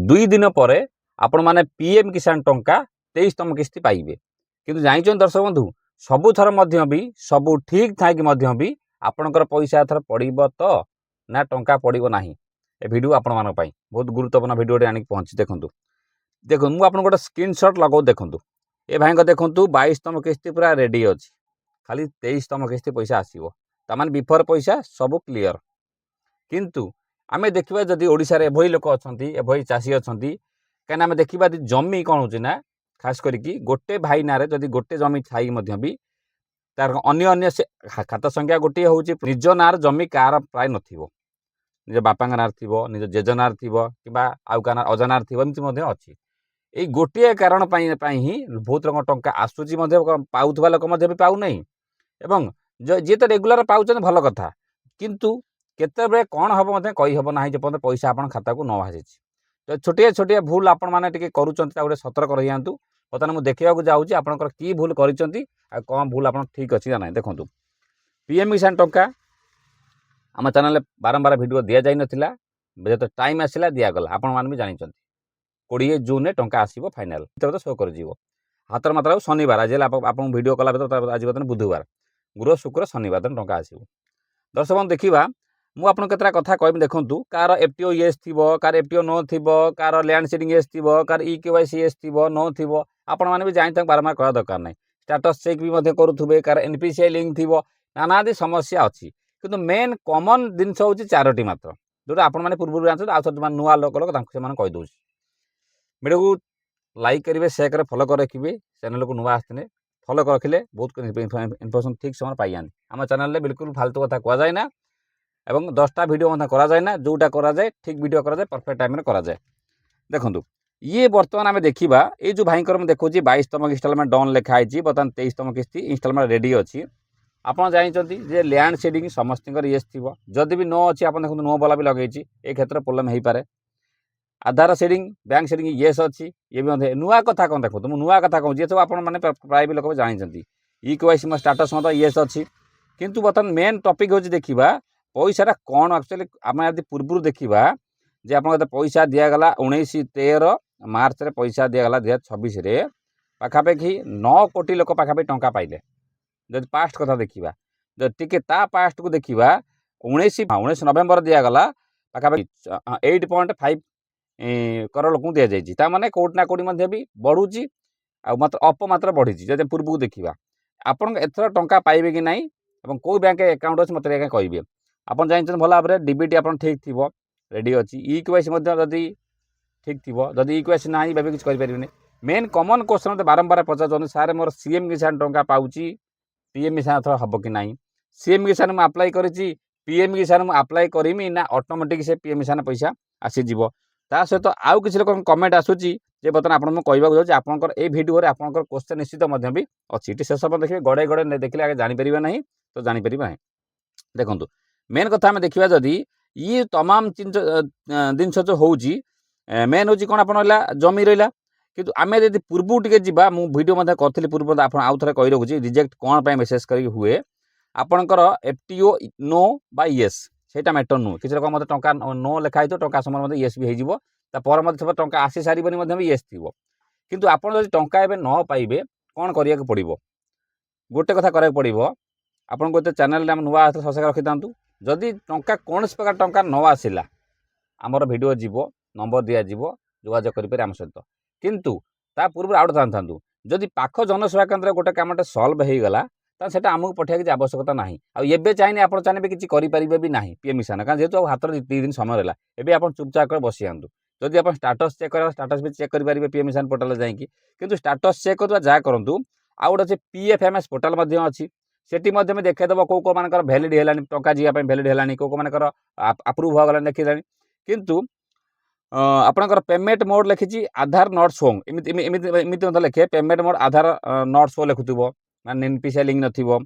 2 दिन पर आपण मैंने पीएम किसान टंका 23तम किस्ती पाइबे। किंतु जानिछन दर्शक बंधु सबुथर भी सबू ठीक थाइकी भी आपणकर पैसा एथर पड़ब तो ना टंका पड़ब ना। ए वीडियो आपण मान बहुत गुरुत्वपूर्ण वीडियो आनी पहुंची देखूँ देखो मुझे आपको गोटे स्क्रीनशॉट लगो देखूँ ए भाई देखूँ 22तम किस्ती पूरा रेडी अच्छी खाली 23तम किस्ती पैसा आसो तामान बिफोर पैसा सब क्लीयर। किंतु आमे देखिबा जदि ओडिसा रे एभई लोक अछंती एभई चासी अछंती कहीं आमे देखिबा जमी कौन होची ना खास करिकी गोटे भाई नारे जदि गोटे जमी थाई मध्य भी तार अन्य अन्य खाता संख्या गोटे होची निज नार जमी कार प्राय नथिबो निज बापा नार थिबो निज जेज नार थिबो किबा आउ का नार अजा नार थिबो एमति मध्य अछि। एई गोटे कारण पाई ही बहुत रंग टंका आसुची मध्य पाउथबा लोक मध्य भी पाउ नै एवं जे तो रेगुलर पाउछन भल कथा किंतु केते कौन हम मत कही हम ना जे पर्यंत पैसा आपन खाता को न आसी। तो छोटिया छोटिया भूल आपण मैंने टे करुँच सतर्क रही बर्तमान मुझे देखा जाऊँगी आपंकर की भूल कर कौन भूल आप ठीक अच्छी ना देखूँ पीएम किसान टंका आम चैनल बारंबार वीडियो दि जा नाला जो टाइम आसला दिगला आपण मैंने भी जानते 20 जून में टंका आसो फाइनाल तो शो कर हाथ मात्र शनिवार आज आप वीडियो कला आज बर्तमान बुधवार गुरु शुक्र शनिवार दिन टंका आसो। दर्शक देखा मुझे आपको केतरा कथा कहमी देखूँ कार एफटीओ येस थी कार एफटीओ नो थी कार लैंड सीडिंग येस थी कार इकेवाईसी येस थी नो थी आपण मैंने भी जानते बारंबार कह दरकार ना स्टाटस चेक भी करुवे कार एनपीसीआई लिंक थी नानादी समस्या अच्छी किंतु मेन कॉमन जिनस हूँ 4टी मात्र जोटा आपण मैंने पूर्व जानते आज नुआ लोक कहीदे वीडियो को लाइक करेंगे शेयर करें फॉलो कर रखिए चैनल को नुआ आसते फॉलो कर रखिले बहुत इनफर्मेशन ठीक समय पाई आम चैनल बिल्कुल फालतू कथा कहुए ना एवं 10टा वीडियो कराए ना जोटा कराए ठीक वीडियो कराए परफेक्ट टाइम कराए। देखो ये बर्तमान आम देखा ये जो भाई देखो 22तम इंस्टॉलमेंट डन लिखाई बर्तमान 23तम किस्ती इंस्टॉलमेंट रेडी अच्छी आपड़ जानते जे लैंड सीडिंग समस्त येस थी जदि भी नो अच्छी आप देखो नो वाला भी लगे ये क्षेत्र प्रोब्लेम हो पाए आधार सीडिंग बैंक सीडिंग येस अच्छी ये भी नुआ कथा कौन देखो मुझे नुआ कथा कहूँ जी सब आपने प्राय भी लोग जानते इकेवाईसी मो स्टाटस मत येस अच्छी किंतु बर्तमान मेन टॉपिक हूँ देखा पैसा कौन एक्चुअली आम यदि पूर्व देखा जे आप पैसा दिगला 19/13 मार्च रे पैसा दिगला 2026 पाखापाखि 9 कोटी लोक पाखापाखि टंका पाइले जब पास्ट कथा देखा जब टी पास्ट को देखा 19 नवेम्बर दिगला पाखापाखि 8.5 करोड़ लोक दि जाइए माने कोटना कोटी भी बढ़ुची मात्र अप मात्र बढ़ी जब पूर्व को देखा आपन एथर टंका पाइबे कि नहीं और कौ बैंक अकाउंट अच्छे मतलब क्या कहे आप जानते भल भाव में डीबीटी आप ठीक थी रेडी अच्छी इकेवाईसी जदि ठीक थी जदि इकेवाईसी ना भाई किसी करें मेन कमन क्वेश्चन मत बारंबार पचार सारे मोर सीएम किसान टंका पाऊँगी पीएम किसान एथर हम कि ना सीएम किसान मुझे आप्लाय करी पीएम किसान मुझे आप्लाय करमी ना ऑटोमेटिक से पीएम किसान पैसा आसीज ता सहित आउ किसी लोक कमेंट आसूची जे बर्तमान आपको कहवाक जाऊँगी आपंकर ये भिडियो आपंकर क्वेश्चन निश्चित भी अच्छी ये शेष पर देखिए गड़े गड़े देखिए आगे जानीपर ना तो जानीपर ना। देखो मेन कथा आम देखा जदि ये तमाम जिनस जो हूँ मेन हूँ कौन आप जमी रहा किंतु आम यदि पूर्व टे जा वीडियो करी पूर्व आउ थे कही रखुच्छी रिजेक्ट कौन पर मेसेज कर हुए आपणकर एफटीओ नो बा येस सेटा मैटर नुह किसी लोक मत टंका नो लिखाई तो टंका समय मत येस भी होपर मत टंका आसी सारे भी येस थी किंतु आप टंका एवं न पाइबे कौन करा पड़ो गोटे कथा करा पड़ो आपन को चैनल नुआ सब्सक्राइब रखी था जदि टंका कौन प्रकार टंका न आसला आमर वीडियो जीव नंबर दिज्व जोगाजोग करें आम सहित किंतु ता पूर्व आउट जानता जदि पाख जनसेवा केन्द्र गोटे कमटे सल्व हो गला तो सेटा आमको पठाइए किसी आवश्यकता ना आबे चाहिए आप चाहिए किसी करेंगे भी ना पीएम किसान कारण जेहतु हाथ में 2 दिन समय रहा एवं आप चुपचाप कर बस आंतु जदि आप स्टाटस चेक करें स्टाटस भी चेक करेंगे पीएम किसान पोर्टाल जाकि किंतु स्टाटस चेक करवा जहाँ करूँ आउ गोटे अच्छे पीएफएमएस पोर्टाल अच्छी सेठी देखिदेव कौ कौ मान भैलिड है टंका जीवाई भैलिड है कौ कौ मान आप्रुव होगा देखा किंतु आपंकर पेमेंट मोड लिखी आधार नॉट शोइंग इमित लिखे payment mode Aadhaar not show लिखुव मैंने एनपीसीआई लिंक नथिबो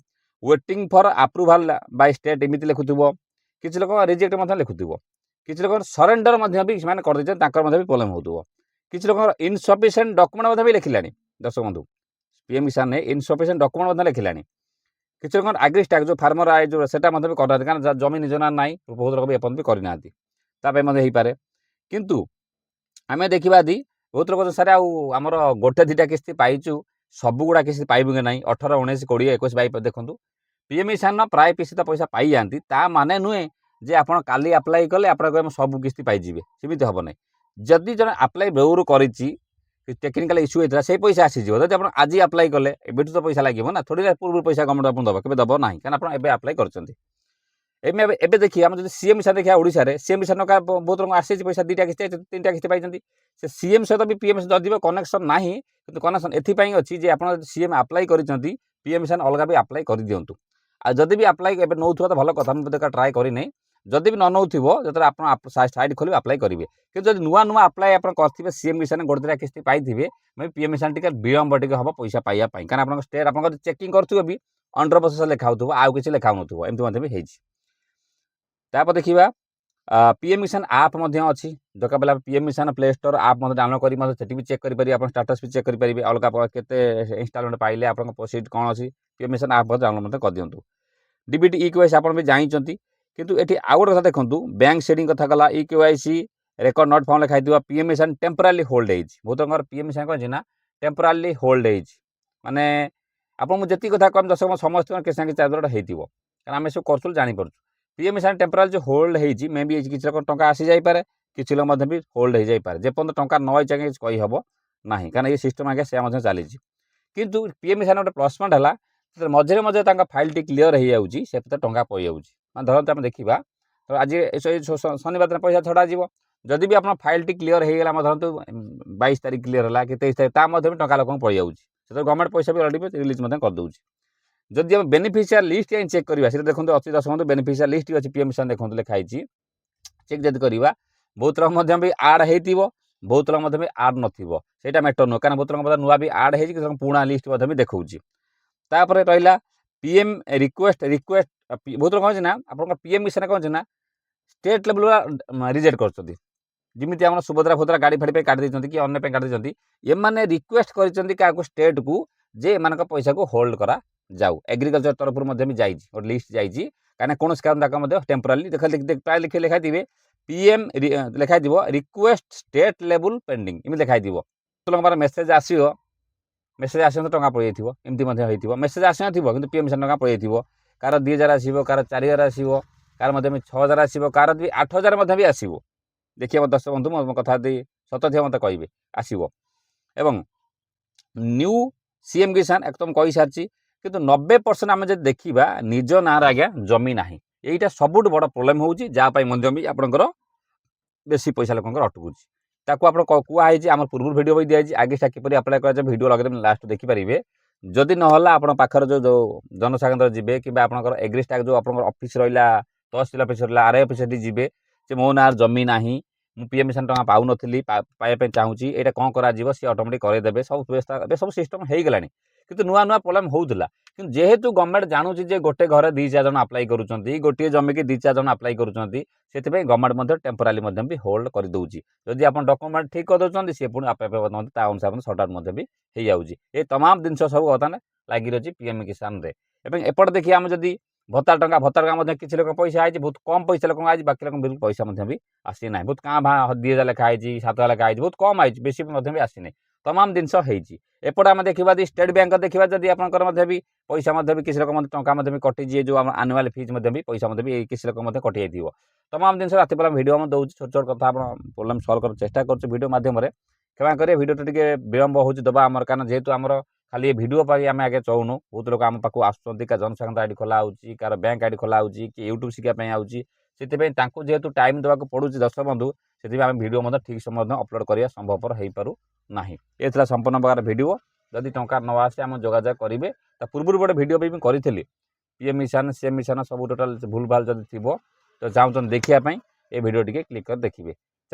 waiting for approval by state इमित लिखुव किसी लोक रिजेक्ट लिखुव किसी लोक सरेंडर भी कर प्रॉब्लम हो किसी लोक इनसफिशिएंट डॉक्यूमेंट भी लिखिला दर्शक बंधु पीएम किसान ने इनसफिशिएंट डॉक्यूमेंट लिखिला किसी लोक आग्री स्टाक जो फार्मर आय जो सेटा भी करना कारण जमीन निज ना ना बहुत लोग भी एपन भी करना हो पारे किंतु आम देखा दी बहुत लोग सारे आमर गोटे दुटा किस्ती पाइचु सबुगुड़ा किस्ती पाइबु कि ना 18 19 20 21 22 देखूँ पीएम किसान प्राय किस्ती तो पैसा पाई जाती ता माने नुहे जे आप काली आप्लाय कले आप सब किस्ती पाइबे सेमती हम ना जदि जन आप्लाय बेउरू करिछि टेक्निकाल इश्यू होता है पैसा आसीज जब आप आज आप्लाय कले एबे तो पैसा लगे ना थोड़ी पूर्व पैसा गवर्नमेंट आपको दब के दब ना क्या आप आप्लाय कर एबे देखिए आम जो सीएम किसान देखिए ओडिशा रे सीएम किसान का बहुत लोग आसी पैसा 2टा किस्ती 3टा किस्ती पाई से सीएम सहित भी पीएम जदि कनेक्शन ना कि कनेक्शन एथपाई अच्छी जे आप सीएम आप्लाय कर पीएम किसान अलग भी आप्लाय कर दिंतु जदि भी आप्लाय एबे नौ तो भल कथा मुझे ट्राए करनी जदि भी न नौ जो आप साइड खोल आप्लाय करेंगे कि जब नुआ नुआ आप्लाय आप करेंगे सीएम किसान गोटे दुटा किस्ती पाई मैं पीएम किसान टी विलंब टी हम पैसा पाइबापी क्या आप स्टेट आप चेकिंग करुवे भी 100% लिखा हो आउ कि लिखा हो एमती भी तापर देखा पीएम किसान आप अच्छी दरकार बेला पीएम किसान प्ले स्टोर आप डाउनलोड कर भी चेक करेंगे आप स्टाटस भी चेक करेंगे अलग केते इंस्टॉलमेंट पाइले आप प्रोसीड कौन अच्छी पीएम किसान आप डाउनलोड कर दिंतु डीबीटी इकेवाईसी आप भी जानते किंतु ये आउ गोटे कथा देखो बैंक सेटिंग कथा गला इकेवाईसी रेकर्ड नॉट फाउंड लिखाई पीएम किसान टेम्पोरारी होल्ड होती बहुत पीएम किसान कौन ना टेम्पोरारी होल्ड माने आप मुझे जी कथा कम दर्शक समस्त किसान कि चार्जर होती कारण आम सब कर जापर पीएम किसान टेम्पोरारी जो होल्ड होती मे भी किसी लोग टंका आसी जापे किसी लोग भी होल्ड हो जापे जेपर्यंत टंका न चाहिए कहीहब ना कारण ये सिस्टम आगे से चली किंतु पीएम किसान गोटे प्लस पॉइंट है मझे मझे फाइल टी क्लीयर हो जाऊँगी से टंका पड़ जाऊँगी धरते आम देखा तो आज शनिवार दिन पैसा छड़ा जदि भी आप फाइल टी क्लीयर हो गला धरतु 22 तारीख क्लीयर है कि 23 तारीख भी टंका लोक पड़ जाऊँगी से गवर्नमेंट पैसा भी अलरेडी रिलीज करदे जदि हम बेनिफिशियर लिस्ट चेक करवा देखो अच्छी दर्शक बेनिफिशियर लिस्ट अच्छी पीएम किसान देखते लिखाई चेक जब करवा बहुत लोग भी आड हो बहुत लोग भी आड ना मैटर नुह क्या बहुत लोग नुआ भी आड हो पुणा लिस्ट भी देखा तापर रहा पीएम रिक्वेस्ट बहुत लोग कौन ना आप पीएम किसान कौन ना स्टेट लेवल रिजेक्ट कर जमी आम सुभद्रा फुद्रा गाड़ी फाड़ी काट देती कि अन्य काट देती एम रिक्वेस्ट कर स्टेट को जे एम पैसा को होल्ड करा जाऊ एग्रीकल्चर तरफ भी जाइए गोटे लिस्ट जाइए कहीं कौन कारण टेम्पोरारी प्राय लिखाई थे पीएम लिखाई रिक्वेस्ट स्टेट लेवल पेंडिंग इमें लिखाई लोग मेसेज आसो मेसेज आस टंका पड़ जाइए एमती मेसेज आस ना कि पीएम किसान टंका पड़ जाइए कार 2000 आसो कार 4000 आसो कार 6000 आसो कार 8000 भी आसो देखिए दर्शक बंधु मो कथा सत थी मत कहे आसो एवं न्यू सीएम किसान एकदम कही सारी किंतु 90% आम जब देखा निज ना आज्ञा जमी ना यहीटा सबुठ बड़ प्रोब्लेम होपाई भी आपंकर बेसी पैसा लोक अटकुची ताकू आप कहुई आम पूर्व भिड भी दिखाई आगे किपर आप्लाय कर भिड लगे लास्ट देखिपारे जदि ना आप पाखर जो जनसाधारण केन्द्र जी कि आप एग्रीस्टाक जो आप ऑफिस रहा तहसिल ऑफिस रहा आरआई ऑफिस जी मो ना जमी ना मु पीएम किसान टंका पाऊन पाइबा चाहूँगी ये कौन कर सी ऑटोमेटिक करदेवे सब व्यवस्था सब सिस्टम हो गलानी किंतु नुआ नुआ प्रोब्लेम होता कि जेहेतु गवर्नमेंट जानूँ जे गोटे घर 2-4 जन आप्लाय करुँच गोटे जमी की 2-4 जन आप्लाय करुँच से गवर्नमेंट टेम्पोरारी भी होल्ड कर दूसरी जदि आप डॉक्यूमेंट ठीक कर दौरान सी पुणी आप अनुसार सर्ट आउट हो जाऊँगी ये तमाम जिन सब बर्तमान लगी रही पीएम किसान एपटे देखिए आम जदि भत्ता टंका किसी लोक पैसा आई बहुत कम पैसा लोक आई बाकी लोक बिल्कुल पैसा भी आसी ना बहुत क्या भा 2000 लिखाई 7000 लिखाई बहुत कम आई बेसी भी आसी ना तमाम जिनस एपटे आम देखा स्टेट बैंक देखा जदि आपंकर भी पैसा भी किसी लोक टंका भी कटिजे जो आनुआल फीस भी पैसा भी किसी लोक कटि जाइए तमाम जिन रात बेला भिडियो हम दूसरी छोट छोट कथा प्रोब्लेम सल्व कर चेष्टा कर माध्यम क्षमा करें भिडियो टे विलंब हो दबा आमर कारण जेहेतु आमर खाली भिडियो पर आम आगे चौनु बहुत लोग आम पाक आसुँच क्या जनसाधारण आईडी खोला होची कार बैंक आईडी खोला होची कि यूट्यूब शिखापी आउची से जेहेतु टाइम देवाक पड़ू दर्शक बंधु से आम भिडियो ठीक समय अपलोड करवा संभवपर हो पारू ना ये संपूर्ण प्रकार भिडियो जदि टंका न आसे आम जोगाजोग करेंगे पूर्व गोटे भिडियो भी करी पीएम किसान सीएम किसान सब टोटाल भूल भाल जब थी तो चाहूँ देखापी ये भिडियो टी क्लिक कर देखिए